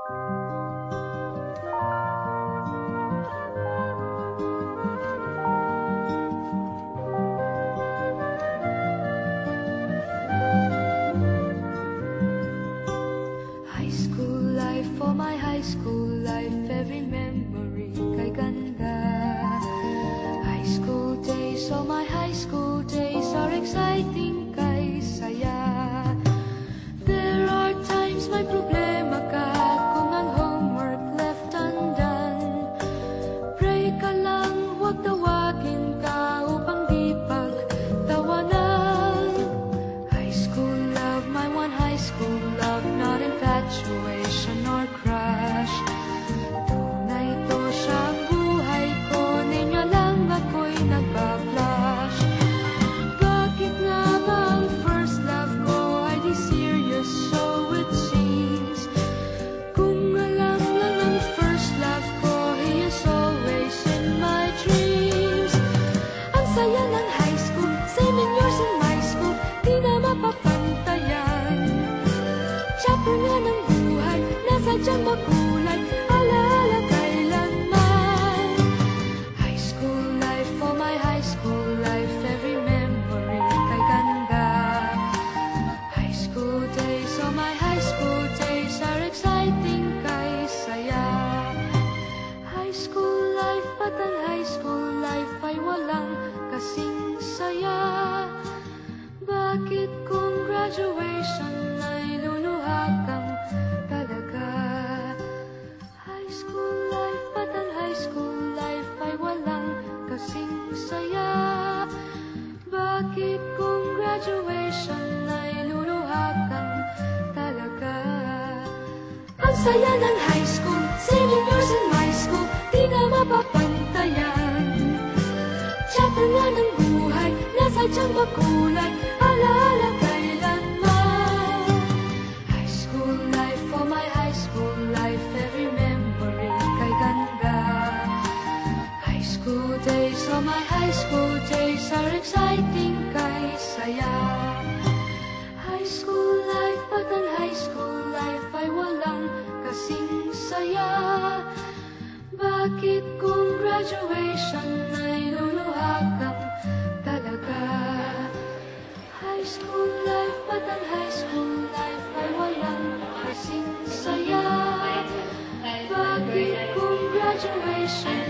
High school life, for my high school life, every memory kay ganda. High school days, oh my high school days are exciting kay saya. There are times may problema ka kung ang homework left undone. Pray ka lang, huwag tawagin ka upang di pagtawanan. High school love, my one high school love, not infatuation or crush. Tunay to siyang buhay ko, niya lang ako'y nagbablush. Bakit nga ba ang first love ko ay di serious, so it seems? Kung alam lang ang first love ko, he is always in my dreams. Ang saya ng high school, 7 years in my school, di na mapapantayan. Chapter nga ng buhay, nasadyang makulay, alaala kailanman. High school life, for my high school life, every memory kay ganda. High school days, oh my high school days are exciting kay saya. High school life, but ang high school life ay walang kasing saya. Bakit kung graduation ay luluha kang talaga? High school life, but ang high school life ay walang kasing saya. Bakit kung graduation ay luluha kang talaga? Ang saya ng high school, 7 years in my school, di na mapapantayan. Chapter nga ng buhay, nasadyang makulay, alaala kailanman. High school life, for my high school life, every memory kay ganda. High school days, oh my high school days are exciting kay saya. High school life, but ang high school life ay walang kasing saya. Bakit kung graduation ay luluha kang talaga? High school life, but ang high school life ay walang kasing saya. Bakit kung graduation